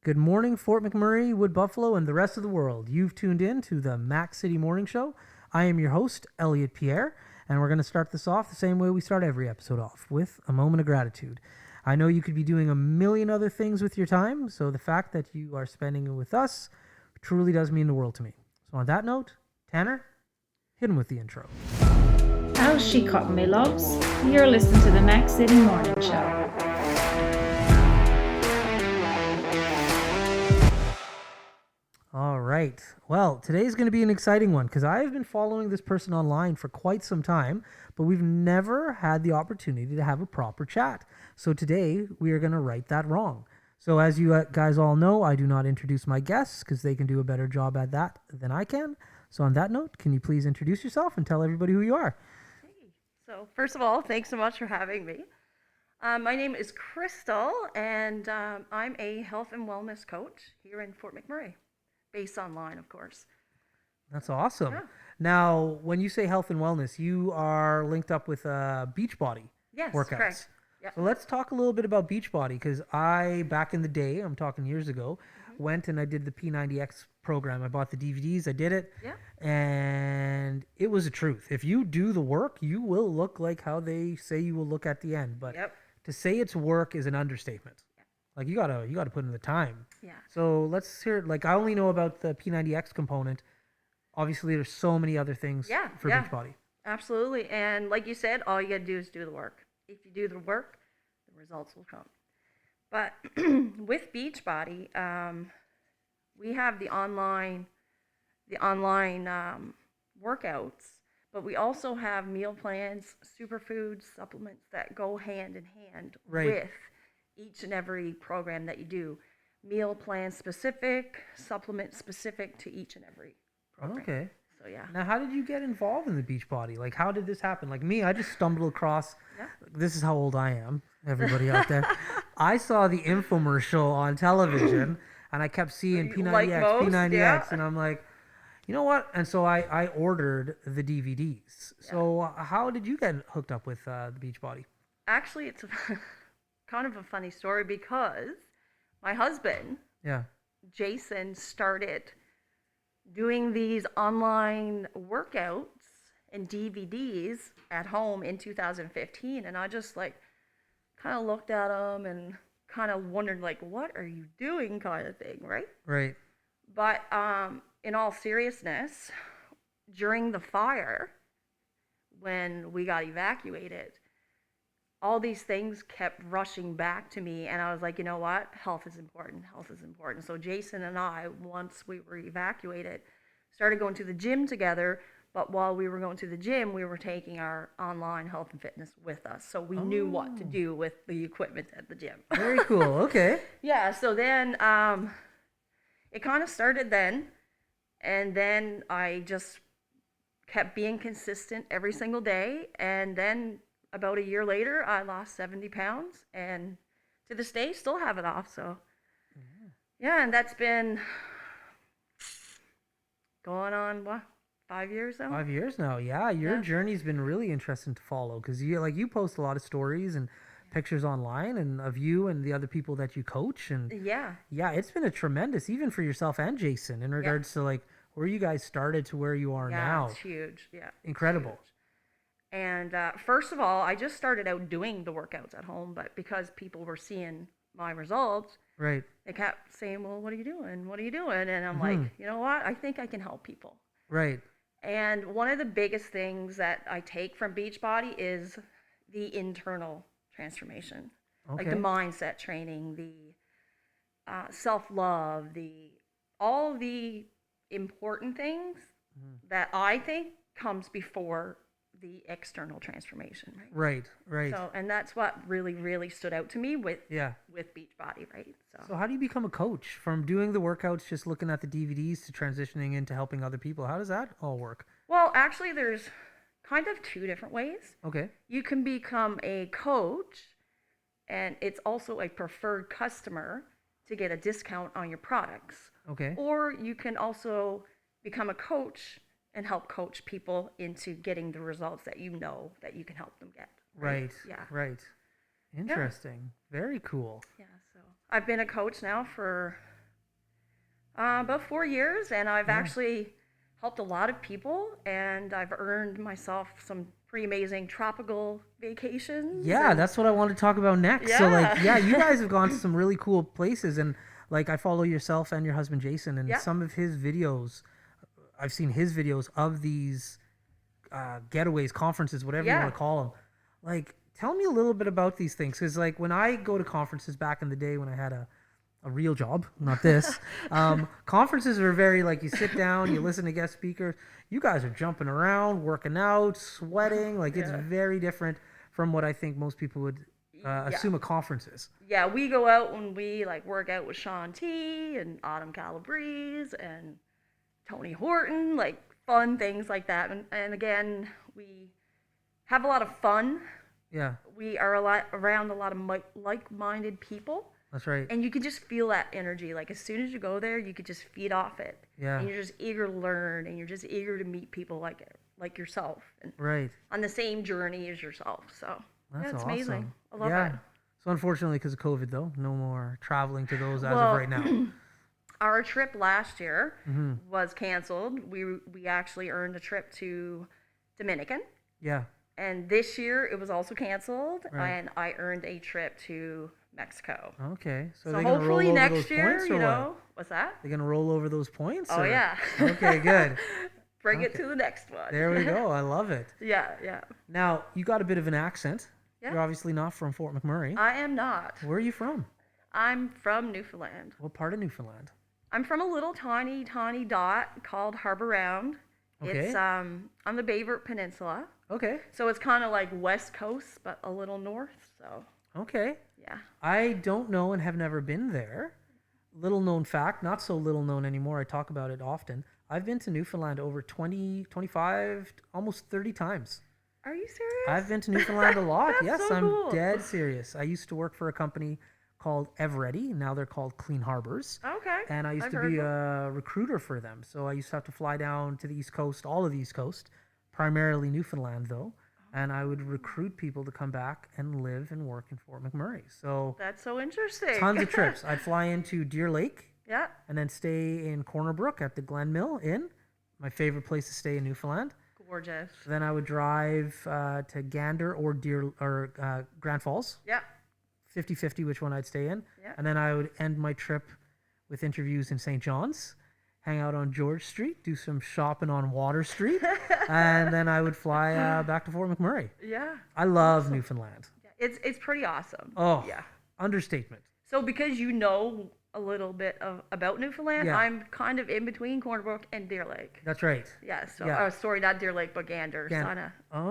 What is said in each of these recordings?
Good morning, Fort McMurray, Wood Buffalo, and the rest of the world. You've tuned in to the Mac City Morning Show. I am your host, Elliot Pierre, and we're going to start this off the same way we start every episode off, with a moment of gratitude. I know you could be doing a million other things with your time, so the fact that you are spending it with us truly does mean the world to me. So on that note, Tanner, hit him with the intro. How's she cotton, me loves? You're listening to the Mac City Morning Show. All right. Well, today's going to be an exciting one because I've been following this person online for quite some time, but we've never had the opportunity to have a proper chat. So today we are going to right that wrong. So as you guys all know, I do not introduce my guests because they can do a better job at that than I can. So on that note, can you please introduce yourself and tell everybody who you are? Hey. So first of all, thanks so much for having me. My name is Crystal, and I'm a health and wellness coach here in Fort McMurray. Based online, of course. That's awesome. Yeah. Now, when you say health and wellness, you are linked up with Beachbody Yes, workouts. correct. Yep. So let's talk a little bit about Beachbody because back in the day, I'm talking years ago, went and I did the P90X program. I bought the DVDs, I did it, and it was the truth. If you do the work, you will look like how they say you will look at the end. But to say it's work is an understatement. Like you gotta put in the time. Yeah. So let's hear. Like I only know about the P90X component. Obviously, there's so many other things for Beachbody. Absolutely. And like you said, all you gotta do is do the work. If you do the work, the results will come. But with Beachbody, we have the online workouts, but we also have meal plans, superfoods, supplements that go hand in hand with each and every program that you do. Meal plan specific, supplement specific to each and every program. Okay. So yeah. Now, how did you get involved in the Beachbody? Like, how did this happen? Like me, I just stumbled across. This is how old I am. Everybody out there, I saw the infomercial on television, and I kept seeing P90X, P90X, and I'm like, you know what? And so I ordered the DVDs. So how did you get hooked up with the Beachbody? Actually, it's kind of a funny story because my husband, Jason, started doing these online workouts and DVDs at home in 2015, and I just like kind of looked at him and kind of wondered like, what are you doing, kind of thing, right? Right. But in all seriousness, during the fire, when we got evacuated, all these things kept rushing back to me, and I was like, you know what? Health is important. Health is important. So Jason and I, once we were evacuated, started going to the gym together. But while we were going to the gym, we were taking our online health and fitness with us. So we knew what to do with the equipment at the gym. Very cool. Okay. Yeah. So then it kind of started then. And then I just kept being consistent every single day. And then about a year later, I lost 70 pounds, and to this day, still have it off. So, and that's been going on, 5 years now? 5 years now, yeah. Your journey's been really interesting to follow because you post a lot of stories and pictures online and of you and the other people that you coach, and it's been a tremendous, even for yourself and Jason, in regards to like where you guys started to where you are now. It's huge. Yeah, incredible. Huge. And first of all, I just started out doing the workouts at home, but because people were seeing my results, they kept saying, well, what are you doing? What are you doing? And I'm like, you know what? I think I can help people. Right. And one of the biggest things that I take from Beachbody is the internal transformation. Like the mindset training, the self-love, all the important things that I think comes before the external transformation, right? So, and that's what really stood out to me with Beachbody, right? So how do you become a coach from doing the workouts, just looking at the DVDs, to transitioning into helping other people? How does that all work? Well, actually, there's kind of two different ways. Okay. You can become a coach, and it's also a preferred customer to get a discount on your products. Okay. Or you can also become a coach and help coach people into getting the results that you know that you can help them get. Right. Yeah. Right. Interesting. Very cool. Yeah. So I've been a coach now for About 4 years, and I've Yeah. actually helped a lot of people, and I've earned myself some pretty amazing tropical vacations. Yeah, And that's what I want to talk about next. So like, yeah, yeah, you guys have gone to some really cool places, and like I follow yourself and your husband Jason, and yeah, some of his videos. I've seen his videos of these getaways, conferences, whatever you want yeah, to call them. Like, tell me a little bit about these things, because like when I go to conferences back in the day when I had a real job, not this. Conferences are very like you sit down, you listen to guest speakers. You guys are jumping around, working out, sweating. Like it's yeah, very different from what I think most people would yeah. assume a conference is. Yeah, we go out when we like work out with Sean T and Autumn Calabrese and Tony Horton, like fun things like that. And again, we have a lot of fun. Yeah, We are a lot around a lot of like-minded people, that's right. and you can just feel that energy. Like as soon as you go there, you could just feed off it, Yeah, and you're just eager to learn, and you're just eager to meet people like yourself and right. on the same journey as yourself. So That's yeah, it's awesome. amazing. I love Yeah. that. So unfortunately, because of COVID, though, no more traveling to those as of Well, right now. our trip last year Hmm. was canceled. We actually earned a trip to Dominican, Yeah. and this year it was also canceled, Right. and I earned a trip to Mexico. Okay. So So they're gonna roll hopefully over next those year, points, you or what? know, what's that? They're gonna roll over those points. Oh Or? yeah. Okay. Good. Bring it Okay. to the next one. There we go. I love it. Yeah, yeah, Now you got a bit of an accent. yeah. You're obviously not from Fort McMurray. I am not. Where are you from? I'm from Newfoundland. What part of Newfoundland? I'm from a little tiny, tiny dot called Harbor Round. Okay. It's on the Bayward Peninsula, Okay. so it's kind of like West Coast, but a little north. So Okay. yeah. I don't know and have never been there. Little known fact, not so little known anymore. I talk about it often. I've been to Newfoundland over 20, 25, almost 30 times. Are you serious? I've been to Newfoundland a lot. That's Yes, so I'm cool. dead serious. I used to work for a company called Eveready. Now they're called Clean Harbors. Okay. And I used I've to heard be of 'em. a recruiter for them. So I used to have to fly down to the East Coast, all of the East Coast, primarily Newfoundland though. And I would recruit people to come back and live and work in Fort McMurray. So That's so interesting. tons of trips. I'd fly into Deer Lake Yeah. and then stay in Corner Brook at the Glen Mill Inn, my favorite place to stay in Newfoundland. Gorgeous. Then I would drive to Gander or Grand Falls, Yeah. 50-50 which one I'd stay in. Yeah. And then I would end my trip with interviews in St. John's, hang out on George Street, do some shopping on Water Street, and then I would fly back to Fort McMurray. Yeah. I love Newfoundland. It's pretty awesome. Oh, Yeah. understatement. So because you know a little bit about Newfoundland, Yeah. I'm kind of in between Corner Brook and Deer Lake. That's right. Yeah. So Yeah. sorry, not Deer Lake, but Gander. Kind of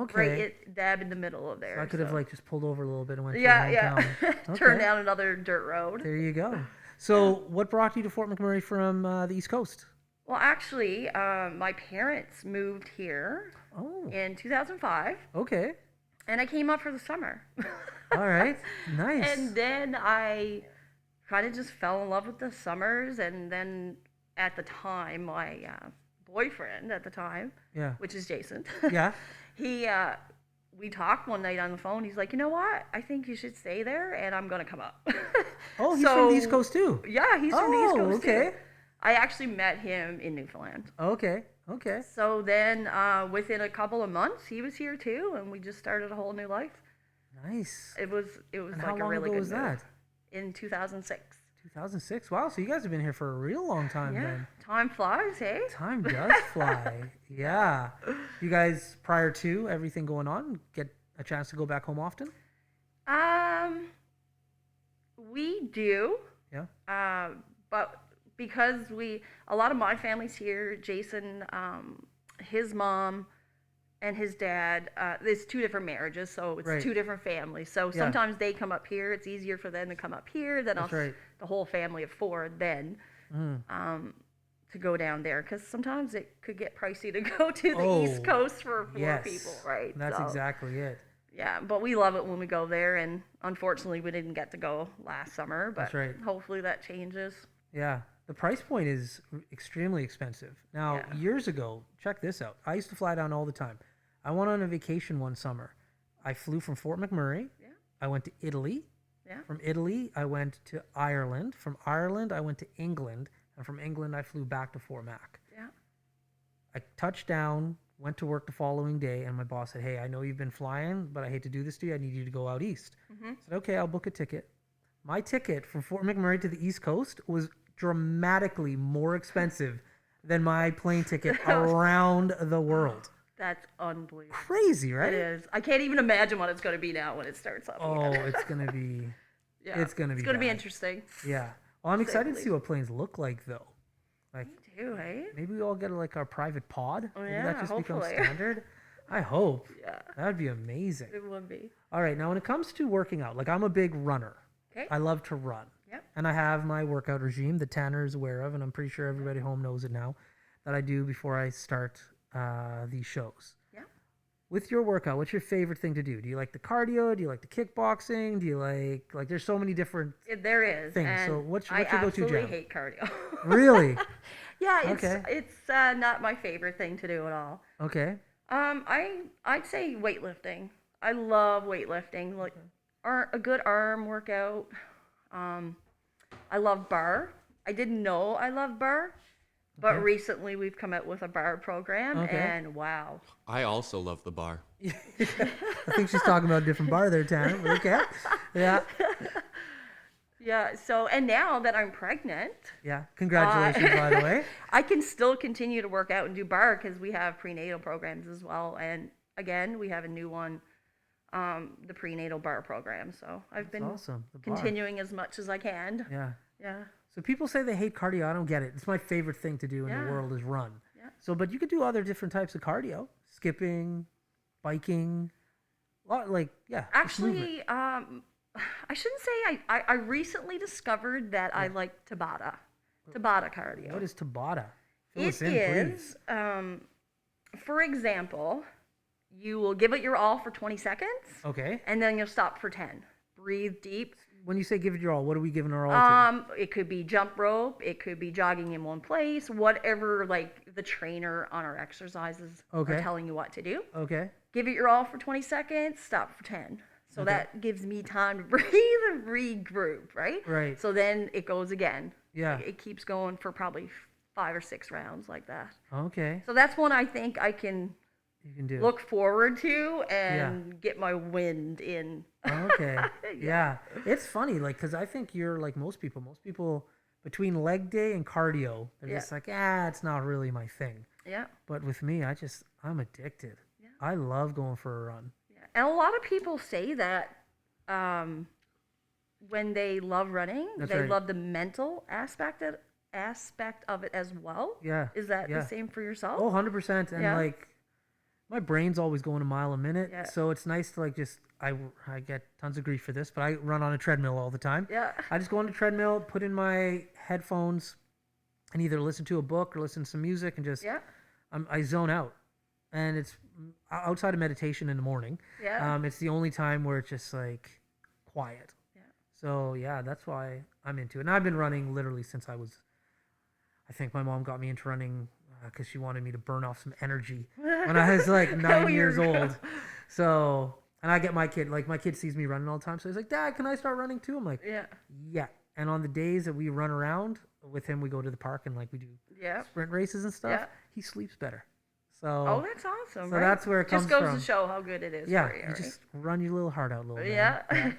Okay. right dab in the middle of there. So I could have so. like just pulled over a little bit and went Yeah, to your yeah. hometown. Turn Okay. down another dirt road. There you go. So what brought you to Fort McMurray from the East Coast? Well, actually, my parents moved here Oh, in 2005, okay. and I came up for the summer. All right. Nice. And then I kind of just fell in love with the summers. And then at the time, my boyfriend at the time, Yeah. which is Jason, Yeah. he we talked one night on the phone. He's like, you know what? I think you should stay there, and I'm gonna come up. Oh, he's from the East Coast too. Yeah, he's from the East Oh, Coast okay. too. I actually met him in Newfoundland. Okay. Okay. So then, within a couple of months, he was here too, and we just started a whole new life. Nice. It was And like how a long really ago good was move. that? In 2006. 2006. Wow. So you guys have been here for a real long time Yeah, then. time flies, hey. Time does fly. Yeah. You guys, prior to everything going on, get a chance to go back home often? We do. Yeah. But because a lot of my family's here, Jason, his mom, and his dad, there's two different marriages, so it's Right. two different families. So Yeah. sometimes they come up here. It's easier for them to come up here than That's us, right. the whole family of four, then to go down there. Because sometimes it could get pricey to go to the East Oh, Coast for four Yes. people, right? That's So, exactly it. yeah, but we love it when we go there, and unfortunately, we didn't get to go last summer. But That's right. hopefully that changes. Yeah. The price point is extremely expensive. Now, Yeah. years ago, check this out. I used to fly down all the time. I went on a vacation one summer. I flew from Fort McMurray. Yeah. I went to Italy. Yeah. From Italy, I went to Ireland. From Ireland, I went to England. And from England, I flew back to Fort Mac. Yeah. I touched down, went to work the following day, and my boss said, "Hey, I know you've been flying, but I hate to do this to you. I need you to go out east." Mm-hmm. I said, "Okay, I'll book a ticket." My ticket from Fort McMurray to the East Coast was dramatically more expensive than my plane ticket around the world. That's unbelievable. Crazy, right? It is. I can't even imagine what it's going to be now when it starts up Oh, again. it's gonna be. Yeah. It's gonna be. It's going to be bad. interesting. Yeah. Well, I'm To say the excited to see least. what planes look like, though. Like, Me too, hey? maybe we all get like our private pod. Oh, Maybe yeah, that just becomes hopefully. standard. I hope. Yeah, That would be amazing. it would be. All right, now when it comes to working out, like I'm a big runner. Okay. I love to run. Yep. And I have my workout regime that Tanner is aware of, and I'm pretty sure everybody home knows it now, that I do before I start these shows. Yeah. With your workout, what's your favorite thing to do? Do you like the cardio? Do you like the kickboxing? Do you like there's so many different There is. things. And So what's I your go-to absolutely jam? hate cardio. Really? Yeah, Okay. it's not my favorite thing to do at all. Okay. I'd say weightlifting. I love weightlifting. Like a good arm workout. I love bar. I didn't know I loved bar, but Okay. recently we've come out with a bar program, Okay. and wow. I also love the bar. I think she's talking about a different bar there, Tanner. But okay. Yeah. Yeah. So and now that I'm pregnant, Yeah. Congratulations, by the way. I can still continue to work out and do bar because we have prenatal programs as well. And again, we have a new one, the prenatal bar program. So I've been Awesome. The bar. continuing as much as I can. Yeah. Yeah. So people say they hate cardio. I don't get it. It's my favorite thing to do in Yeah. the world is run. Yeah. So, but you could do other different types of cardio, skipping, biking, like yeah. just movement. Actually, I shouldn't say I recently discovered that I like Tabata cardio. What is Tabata? Fill It us in, is, for example, you will give it your all for 20 seconds, Okay. and then you'll stop for 10. Breathe deep. When you say give it your all, what are we giving our all to? It could be jump rope. It could be jogging in one place. Whatever, like the trainer on our exercises Okay. are telling you what to do. Okay. Give it your all for 20 seconds. Stop for 10. So Okay. that gives me time to breathe and regroup, right? Right. So then it goes again. Yeah. It keeps going for probably 5 or 6 rounds like that. Okay. So that's one I think I can You can do. look forward to and get my wind in. Okay. Yeah. It's funny, like, because I think you're like most people. Most people between leg day and cardio, they're Yeah. just like, it's not really my thing. Yeah. But with me, I'm addicted. Yeah. I love going for a run. Yeah. And a lot of people say that when they love running, That's they right. love the mental aspect of it as well. Yeah. Is that yeah. the same for yourself? Oh, 100%. And Yeah. like, my brain's always going a mile a minute. Yeah. So it's nice to like I get tons of grief for this, but I run on a treadmill all the time. Yeah. I just go on the treadmill, put in my headphones, and either listen to a book or listen to some music and just Yeah. I zone out. And it's outside of meditation in the morning. Yeah. It's the only time where it's just like quiet. Yeah. So yeah, that's why I'm into it. And I've been running literally since I think my mom got me into running because she wanted me to burn off some energy when I was like 9 years old. So, and I get my kid sees me running all the time. So he's like, "Dad, can I start running too?" I'm like, Yeah. "Yeah." And on the days that we run around with him, we go to the park and like we do Yeah. sprint races and stuff. Yeah. He sleeps better. So, Oh, that's awesome. so right? that's where it comes just goes from. to show how good it is yeah, for you. you Right? just run your little heart out a little bit. Yeah.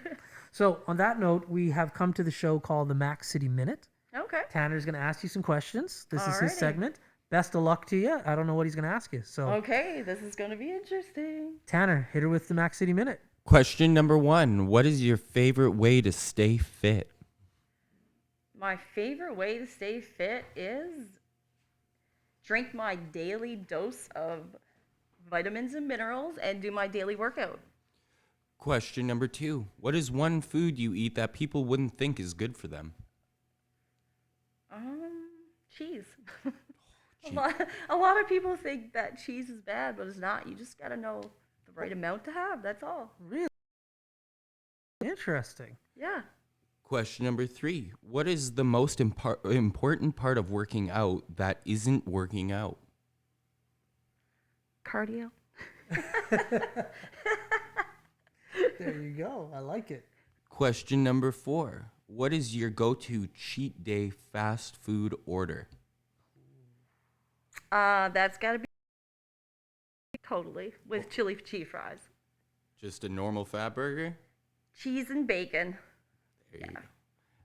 So on that note, we have come to the show called the Mac City Minute. Okay. Tanner's going to ask you some questions. This is his Alrighty. segment. Best of luck to you. I don't know what he's going to ask you. So, Okay, this is going to be interesting. Tanner, hit her with the Mac City Minute. Question number 1. What is your favorite way to stay fit? My favorite way to stay fit is drink my daily dose of vitamins and minerals and do my daily workout. Question number 2. What is one food you eat that people wouldn't think is good for them? Cheese. Cheese. A lot of people think that cheese is bad, but it's not. You just got to know the right amount to have. That's all. Really interesting. Yeah. Question number 3. What is the most important part of working out that isn't working out? Cardio. There you go. I like it. Question number 4. What is your go-to cheat day fast food order? That's got to be totally with chili cheese fries, Just a normal fat burger? cheese and bacon. There you go.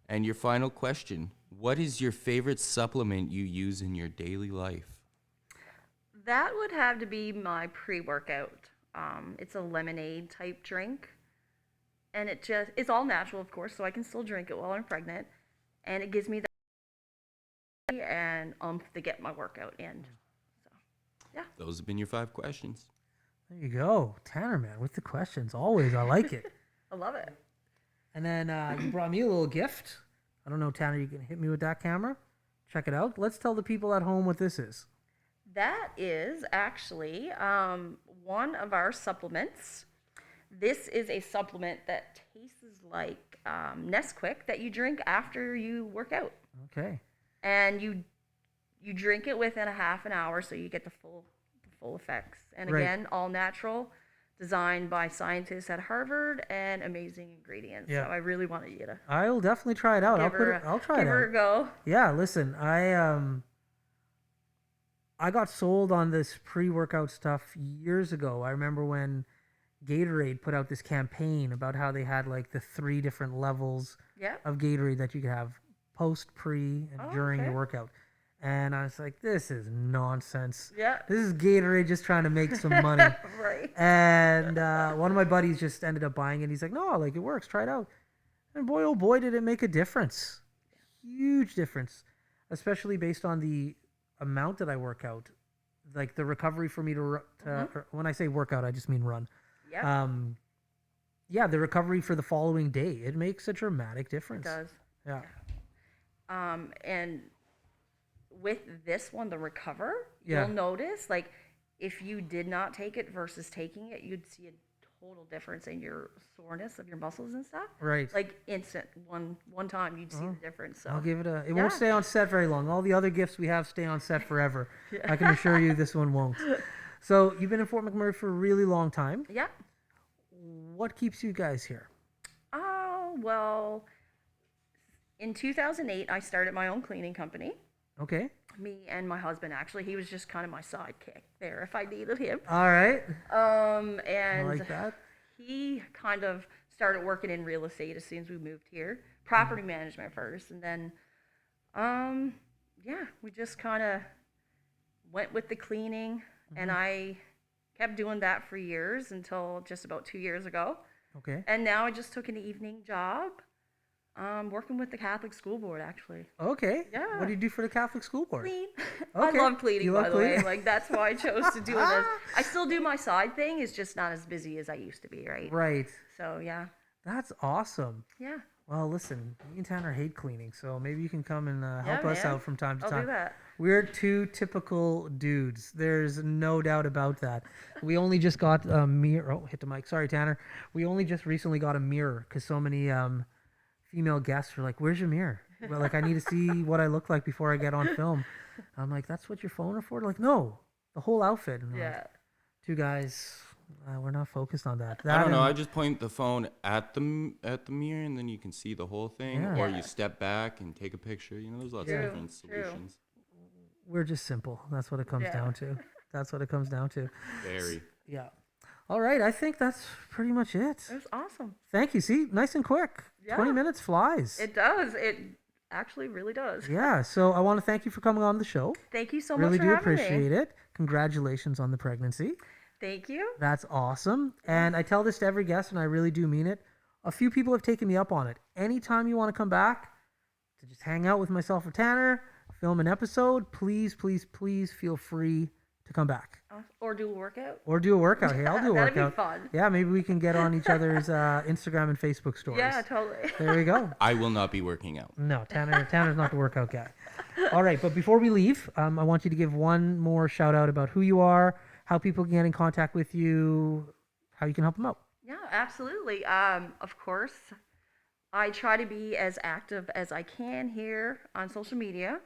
And your final question, what is your favorite supplement you use in your daily life? That would have to be my pre-workout. It's a lemonade type drink, and it's all natural, of course, so I can still drink it while I'm pregnant, and it gives me that and to get my workout in. So, yeah, Those have been your 5 questions. There you go. Tanner, man, with the questions. Always. I like it. I love it. And then you brought me a little gift. I don't know, Tanner, you can hit me with that camera. Check it out. Let's tell the people at home what this is. That is actually one of our supplements. This is a supplement that tastes like Nesquik that you drink after you work out, Okay. and you drink it within a half an hour, so you get the full effects. And Right. again, all natural, designed by scientists at Harvard, and amazing ingredients. Yeah. So I really wanted you to I'll definitely try it out. I'll try it give her out. a go. Yeah, listen, I got sold on this pre-workout stuff years ago. I remember when Gatorade put out this campaign about how they had like the 3 different levels Yeah. of Gatorade that you could have post, pre, and Oh, during okay. your workout. And I was like, this is nonsense. Yeah. This is Gatorade just trying to make some money. Right. And one of my buddies just ended up buying it. He's like, no, like it works. Try it out. And boy, oh boy, did it make a difference. Huge difference, especially based on the amount that I work out. Like the recovery for me or when I say workout, I just mean run. Yeah. Yeah, the recovery for the following day. It makes a dramatic difference. It does. Yeah. And with this one, the Recover, Yeah. you'll notice, like, if you did not take it versus taking it, you'd see a total difference in your soreness of your muscles and stuff. Right. Like instant, one time, you'd see the difference. So I'll give it a. It Yeah. won't stay on set very long. All the other gifts we have stay on set forever. I can assure you this one won't. So you've been in Fort McMurray for a really long time. yeah. What keeps you guys here? Oh well, in 2008, I started my own cleaning company. Okay. Me and my husband, actually, he was just kind of my sidekick there if I needed him. All right. And I like that. he kind of started working in real estate as soon as we moved here. Property management first, and then, yeah, we just kind of went with the cleaning, and I kept doing that for years until just about 2 years ago. Okay. And now I just took an evening job, working with the Catholic School Board, actually. Okay. Yeah. What do you do for the Catholic School Board? Clean. Okay. I love cleaning, You by love the way. cleaning? Like, that's why I chose to do this. I still do my side thing. It's just not as busy as I used to be, right? Right. So, yeah. That's awesome. Yeah. Well, listen, me and Tanner hate cleaning, so maybe you can come and help Yeah, us man. out from time to I'll time. do that. We're 2 typical dudes. There's no doubt about that. We only just got a mirror. Oh, hit the mic. Sorry, Tanner. We only just recently got a mirror because so many female guests were like, "Where's your mirror?" Well, like I need to see what I look like before I get on film. I'm like, "That's what your phone are for?" They're like, "No, the whole outfit." And I'm like, Yeah. 2 guys, we're not focused on that. I don't know. and- I just point the phone at the mirror, and then you can see the whole thing. Yeah. Or Yeah. you step back and take a picture. You know, there's lots True, of different true. solutions. We're just simple. That's what it comes Yeah. down to. That's what it comes down to. Very. Yeah. All right. I think that's pretty much it. It was awesome. Thank you. See, nice and quick. Yeah. 20 minutes flies. It does. It actually really does. Yeah. So I want to thank you for coming on the show. Thank you so Really much for do having appreciate me. it. Congratulations on the pregnancy. Thank you. That's awesome. And I tell this to every guest, and I really do mean it. A few people have taken me up on it. Anytime you want to come back to just hang out with myself or Tanner, film an episode, please, please, please feel free to come back. Or do a workout. Or do a workout. Hey, I'll do a That'd be workout. fun. Yeah, maybe we can get on each other's Instagram and Facebook stories. Yeah, totally. There we go. I will not be working out. No, Tanner's not the workout guy. All right, but before we leave, I want you to give one more shout out about who you are, how people can get in contact with you, how you can help them out. Yeah, absolutely. Of course, I try to be as active as I can here on social media.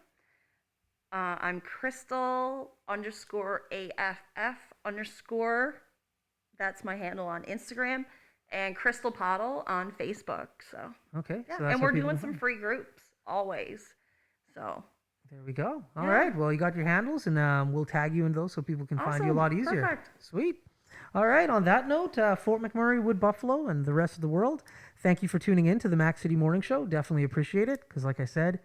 I'm Crystal_AFF_. That's my handle on Instagram. and Crystal Pottle on Facebook. So Okay. yeah, So that's and what we're people doing can some find. free groups always. So There we go. All Yeah. right. Well, you got your handles, and we'll tag you in those so people can find you a Awesome. lot easier. Perfect. Sweet. All right. On that note, Fort McMurray, Wood Buffalo, and the rest of the world, thank you for tuning in to the Mac City Morning Show. Definitely appreciate it because, like I said,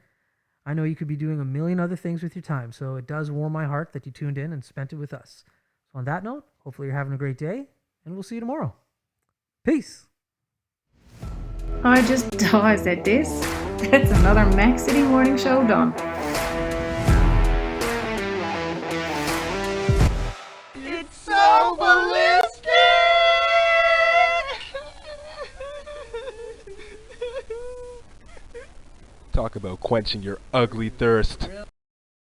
I know you could be doing a million other things with your time. So it does warm my heart that you tuned in and spent it with us. So on that note, hopefully you're having a great day, and we'll see you tomorrow. Peace. I said this. That's another Mac City Morning Show done. It's so ballistic! Talk about quenching your ugly thirst.